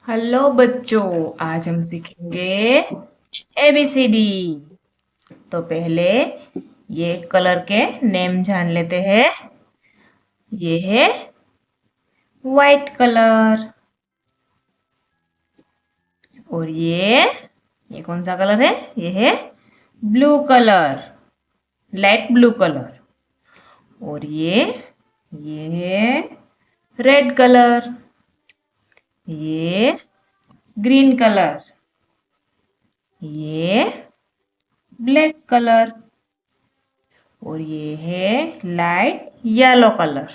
Hello बच्चों, आज हम सीखेंगे ABCD। तो पहले ये कलर के नेम जान लेते हैं। ये है वाइट कलर। और ये कौन सा कलर है? ये है blue colour, light blue colour. और ये है रेड कलर। ये ग्रीन कलर। ये ब्लैक कलर। और ये है लाइट येलो कलर।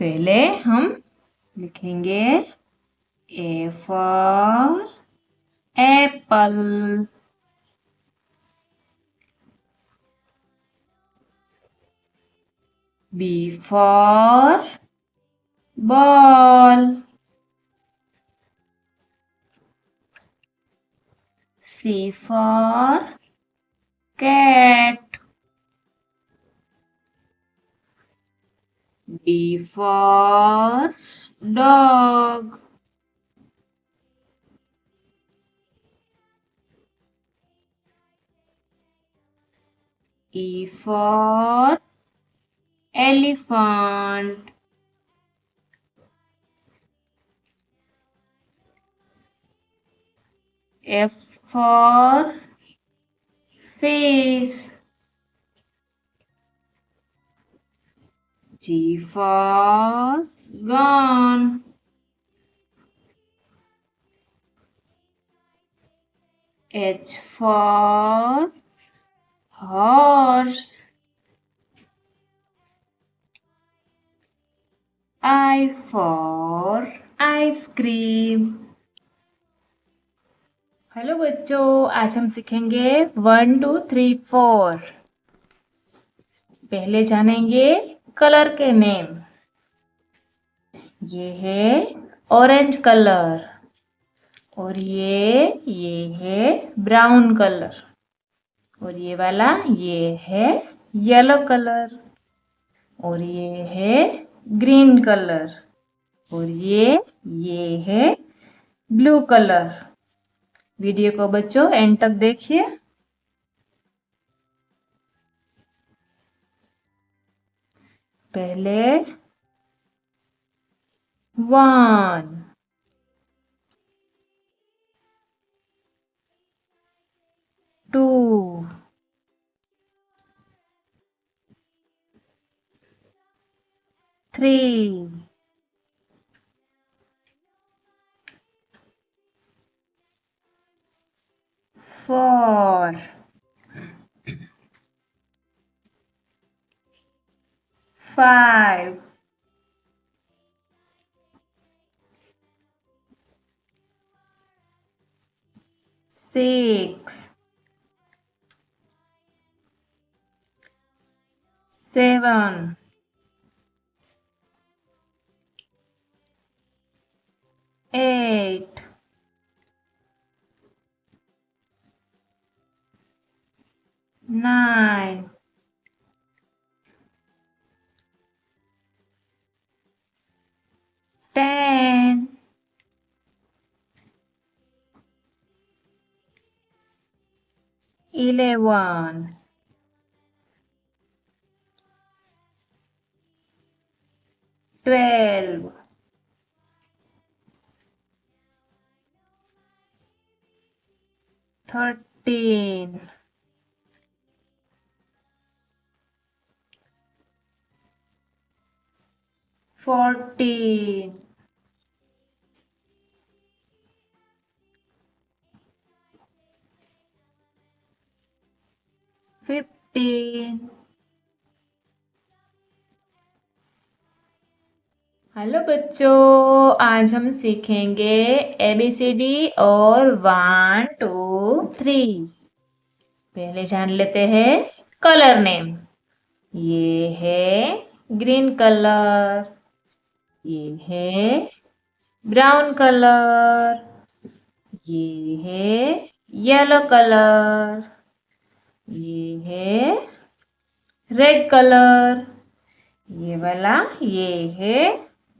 पहले हम लिखेंगे A for apple, B for ball, C for cat, D for dog, E for elephant, F for fish, G for gun, H for horse, I for ice cream। Hello बच्चों, आज हम सीखेंगे 1 2 3 4। पहले जानेंगे colour के नेम। ये है orange colour. और ये है ब्राउन कलर। और ये वाला ये है येलो कलर। और ये है ग्रीन कलर। और ये है ब्लू कलर। वीडियो को बच्चों एंड तक देखिए। पहले 1 2 3 4 5 6 7 8 9 10 11 12 13 14 15। हेलो बच्चों, आज हम सीखेंगे ABCD और 1 2 3। पहले जान लेते हैं कलर नेम। ये है ग्रीन कलर। ये है ब्राउन कलर। ये है येलो कलर। ये है रेड कलर। ये वाला ये है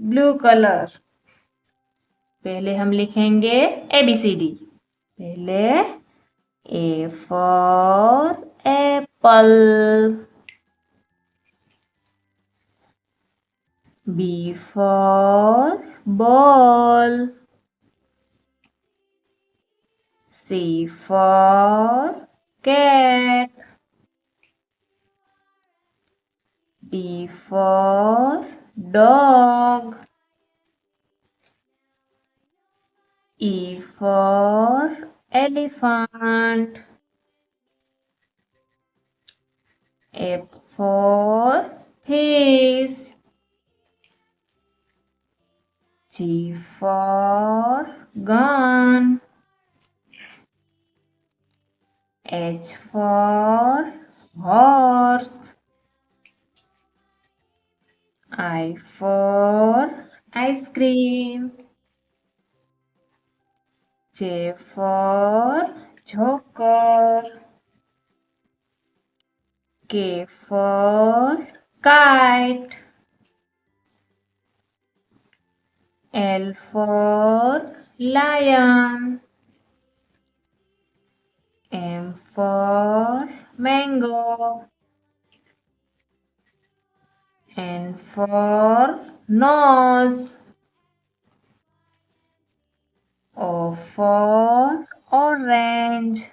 ब्लू कलर। पहले हम लिखेंगे ABCD। पहले A for apple, B for ball, C for cat, D for dog, E for elephant, F for fish, G for gun, H for horse, I for ice cream, J for joker, K for kite, L for lion, M for mango, N for nose, O for orange,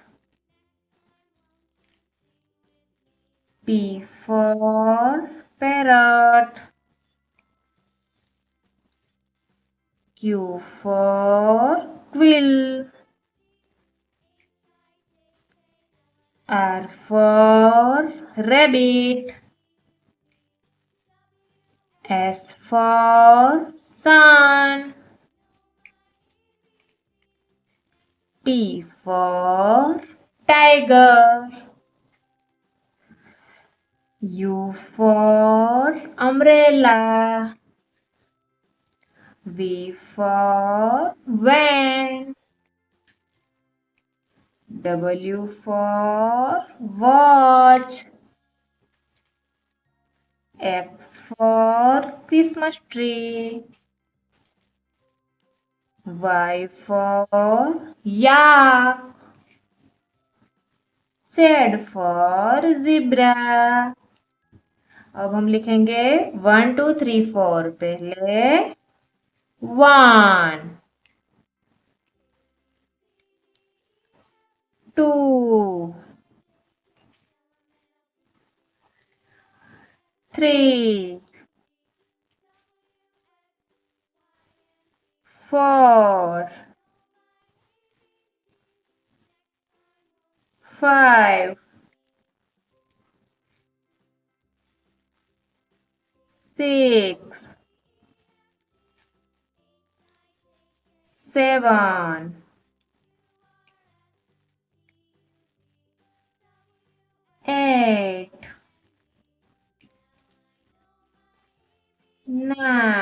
P for parrot, Q for quill, R for rabbit, S for sun, T for tiger, U for umbrella, V for van, W for watch, X for Christmas tree, Y for yak, Z for zebra। अब हम लिखेंगे 1 2 3 4। पहले 1 2 3 4 5 6 7 8 9